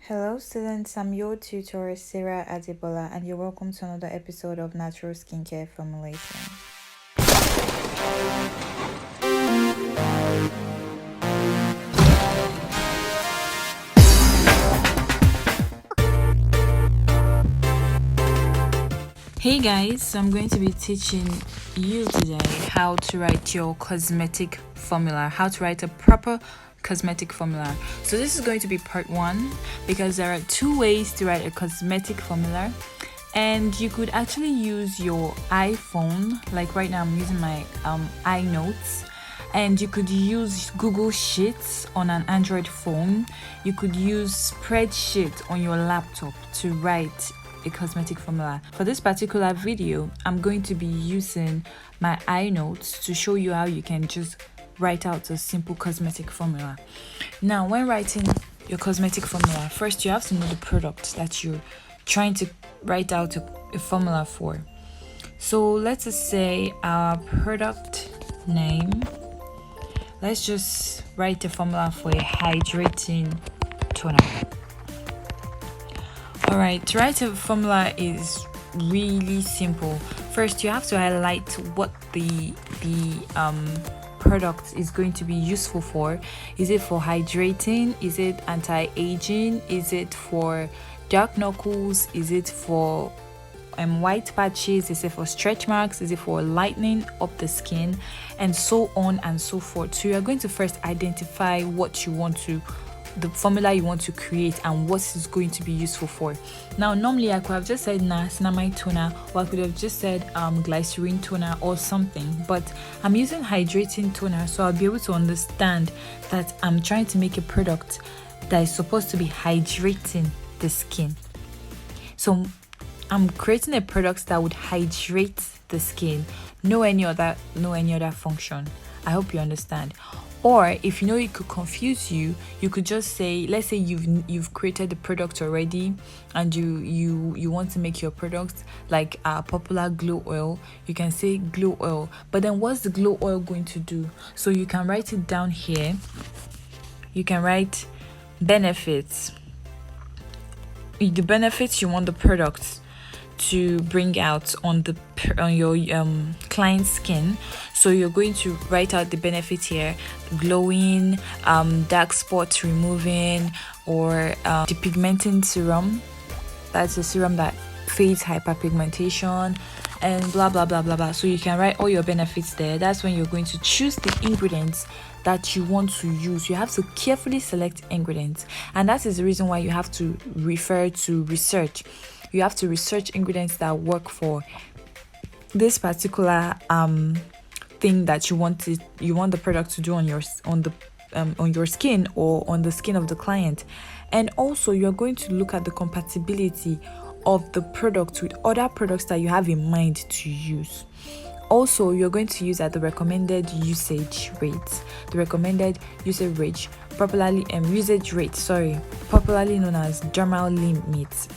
Hello, students. I'm your tutor, Sarah Adebola, and you're welcome to another episode of Natural Skincare Formulation. Hey guys, so I'm going to be teaching you today how to write your cosmetic formula, how to write a proper cosmetic formula. So this is going to be part one because there are two ways to write a cosmetic formula, and you could actually use your iPhone. Like right now I'm using my iNotes, and you could use Google Sheets on an Android phone. You could use spreadsheet on your laptop to write a cosmetic formula. For this particular video, I'm going to be using my iNotes to show you how you can just write out a simple cosmetic formula. Now, when writing your cosmetic formula, first you have to know the product that you're trying to write out a formula for. So let's just say our product name. Let's just write a formula for a hydrating toner. Alright, to write a formula is really simple. First, you have to highlight what the product is going to be useful for. Is it for hydrating? Is it anti-aging? Is it for dark knuckles? Is it for white patches? Is it for stretch marks? Is it for lightening up the skin? And so on and so forth. So you are going to first identify what you want to, the formula you want to create, and what is going to be useful for. Now, normally I could have just said niacinamide toner, or I could have just said glycerin toner or something, but I'm using hydrating toner, so I'll be able to understand that I'm trying to make a product that is supposed to be hydrating the skin. So I'm creating a product that would hydrate the skin, no any other function. I hope you understand. Or if you know it could confuse you, you could just say, let's say you've created the product already, and you want to make your product like a popular glow oil. You can say glow oil, but then what's the glow oil going to do? So you can write it down here. You can write benefits. The benefits you want the product to bring out on your client's skin. So you're going to write out the benefit here: glowing, dark spots removing, or depigmenting serum. That's a serum that fades hyperpigmentation, and blah blah blah blah blah. So you can write all your benefits there. That's when you're going to choose the ingredients that you want to use. You have to carefully select ingredients, and that is the reason why you have to refer to research. You have to research ingredients that work for this particular thing that you want the product to do on your skin or on the skin of the client. And also you're going to look at the compatibility of the product with other products that you have in mind to use. Also, you're going to use at the recommended usage rate. The recommended usage rate, popularly known as dermal limit.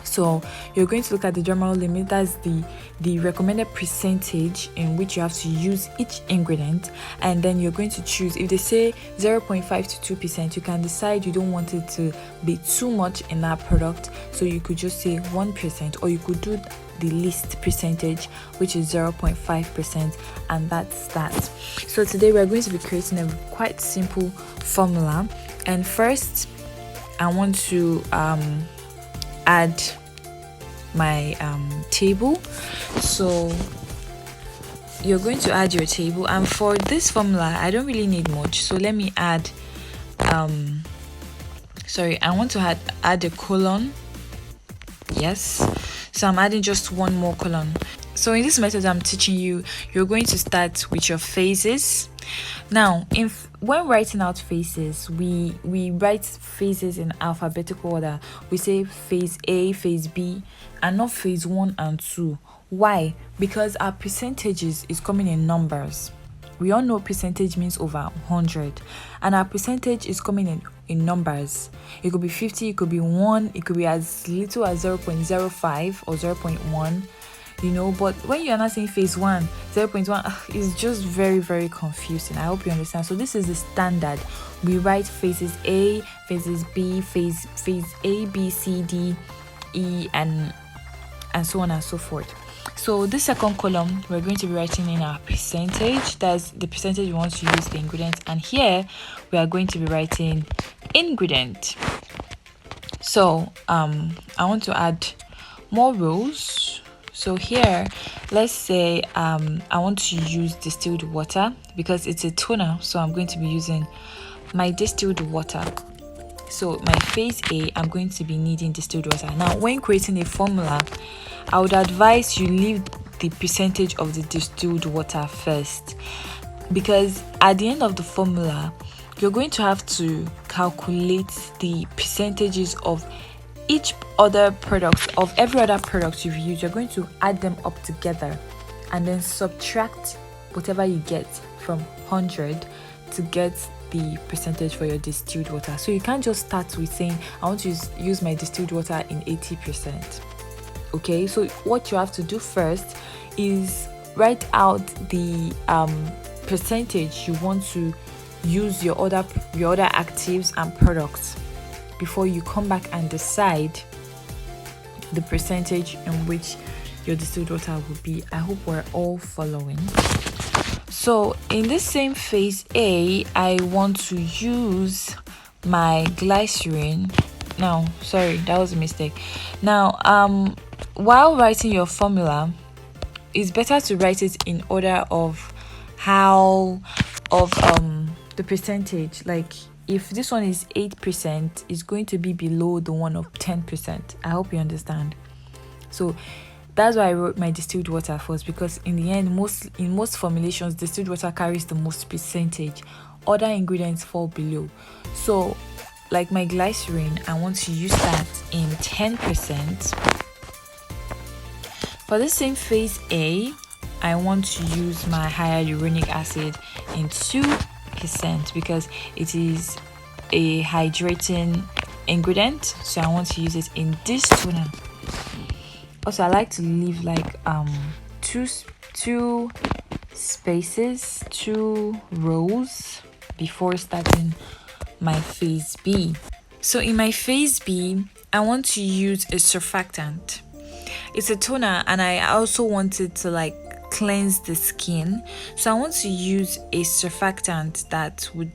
So you're going to look at the dermal limit. That's the recommended percentage in which you have to use each ingredient, and then you're going to choose. If they say 0.5 to 2%, you can decide you don't want it to be too much in that product, so you could just say 1%, or you could do the least percentage, which is 0.5%, and that's that. So today we're going to be creating a quite simple formula, and first I want to add my table. So you're going to add your table, and for this formula I don't really need much, so let me add I want to add a colon. Yes, so I'm adding just one more colon. So in this method I'm teaching you, you're going to start with your phases. Now, when writing out phases, we write phases in alphabetical order. We say phase A, phase B, and not phase 1 and 2. Why? Because our percentages is coming in numbers. We all know percentage means over 100, and our percentage is coming in numbers. It could be 50, it could be 1, it could be as little as 0.05 or 0.1. But when you're not saying phase 1, 0.1, it's just very, very confusing. I hope you understand. So this is the standard. We write phases A, phases B, phase A, B, C, D, E, and so on and so forth. So this second column, we're going to be writing in our percentage. That's the percentage we want to use the ingredient. And here we are going to be writing ingredient. So I want to add more rows. So here, let's say I want to use distilled water because it's a toner. So I'm going to be using my distilled water. So my phase A, I'm going to be needing distilled water. Now, when creating a formula, I would advise you leave the percentage of the distilled water first, because at the end of the formula, you're going to have to calculate the percentages of each other product, of every other product you've used. You're going to add them up together and then subtract whatever you get from 100 to get the percentage for your distilled water. So you can't just start with saying I want to use my distilled water in 80%. Okay, so what you have to do first is write out the percentage you want to use your other actives and products before you come back and decide the percentage in which your distilled water will be. I hope we're all following. So in this same phase A, I want to use my glycerin. No, sorry, that was a mistake. Now, while writing your formula, it's better to write it in order of the percentage. Like if this one is 8%, it's going to be below the one of 10%. I hope you understand. So that's why I wrote my distilled water first, because in the end, in most formulations, distilled water carries the most percentage. Other ingredients fall below. So like my glycerin, I want to use that in 10%. For the same phase A, I want to use my hyaluronic acid in 2% because it is a hydrating ingredient. So I want to use it in this toner. Also, I like to leave like two spaces, 2 rows before starting my phase B. So in my phase B, I want to use a surfactant. It's a toner and I also want it to like cleanse the skin. So I want to use a surfactant that would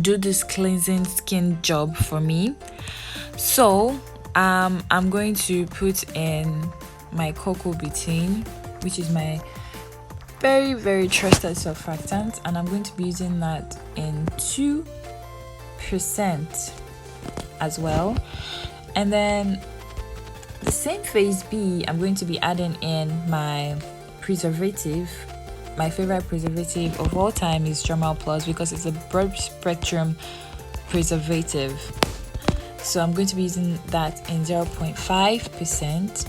do this cleansing skin job for me. So I'm going to put in my cocoa betaine, which is my very, very trusted surfactant, and I'm going to be using that in 2% as well. And then the same phase B, I'm going to be adding in my preservative. My favorite preservative of all time is Dermal Plus because it's a broad spectrum preservative. So I'm going to be using that in 0.5%.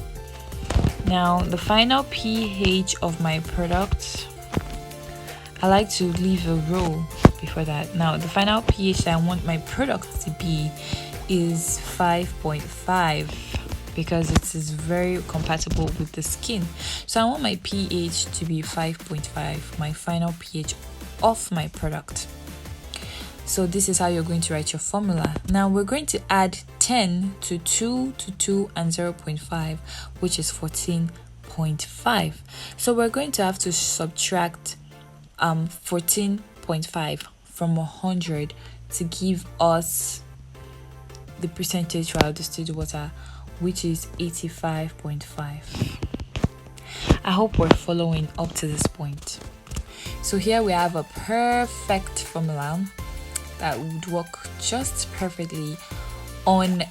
Now the final pH of my product, I like to leave a row before that. Now the final pH that I want my product to be is 5.5 because it is very compatible with the skin. So I want my pH to be 5.5, my final pH of my product. So this is how you're going to write your formula. Now we're going to add 10 to 2 to 2 and 0.5, which is 14.5. So we're going to have to subtract 14.5 from 100 to give us the percentage for our distilled water, which is 85.5. I hope we're following up to this point. So here we have a perfect formula that would work just perfectly on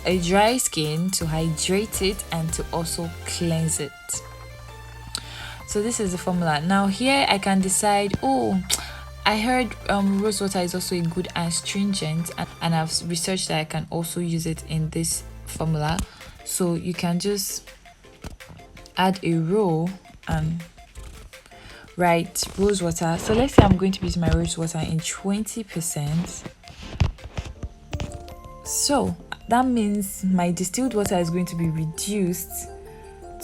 a dry skin to hydrate it and to also cleanse it. So this is the formula. Now here I can decide, I heard rose water is also a good astringent, and I've researched that I can also use it in this formula. So you can just add a row and write rose water. So let's say I'm going to be using my rose water in 20%. So that means my distilled water is going to be reduced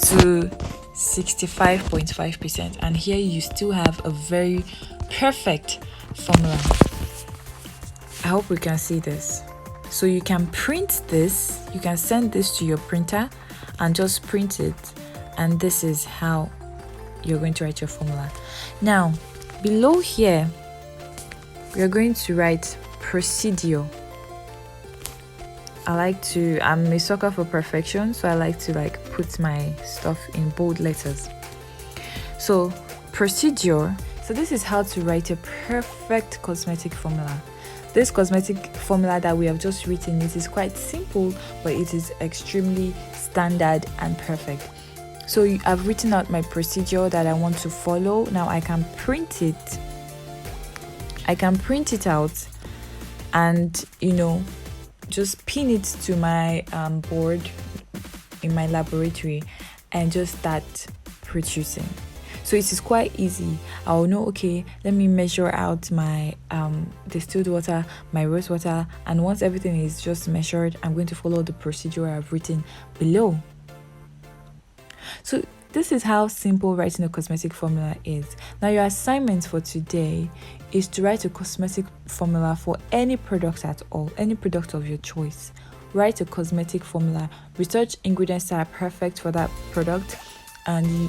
to 65.5%, and here you still have a very perfect formula. I hope we can see this. So you can print this, you can send this to your printer and just print it, and this is how you're going to write your formula. Now below here we are going to write procedure. I'm a sucker for perfection, so I like to put my stuff in bold letters. So procedure, so this is how to write a perfect cosmetic formula. This cosmetic formula that we have just written, it is quite simple, but it is extremely standard and perfect. So I've written out my procedure that I want to follow. Now I can print it. I can print it out and just pin it to my board in my laboratory and just start producing. So it is quite easy. I'll know, okay, let me measure out my distilled water, my rose water, and once everything is just measured, I'm going to follow the procedure I've written below. So this is how simple writing a cosmetic formula is. Now your assignment for today is to write a cosmetic formula for any product at all, any product of your choice. Write a cosmetic formula, research ingredients that are perfect for that product, and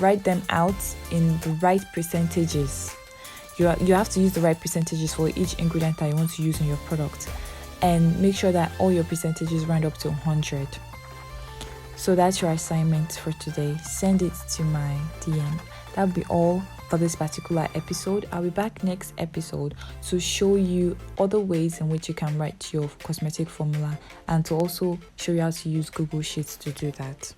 write them out in the right percentages. You have to use the right percentages for each ingredient that you want to use in your product, and make sure that all your percentages round up to 100. So that's your assignment for today. Send it to my DM. That'll be all for this particular episode. I'll be back next episode to show you other ways in which you can write your cosmetic formula, and to also show you how to use Google Sheets to do that.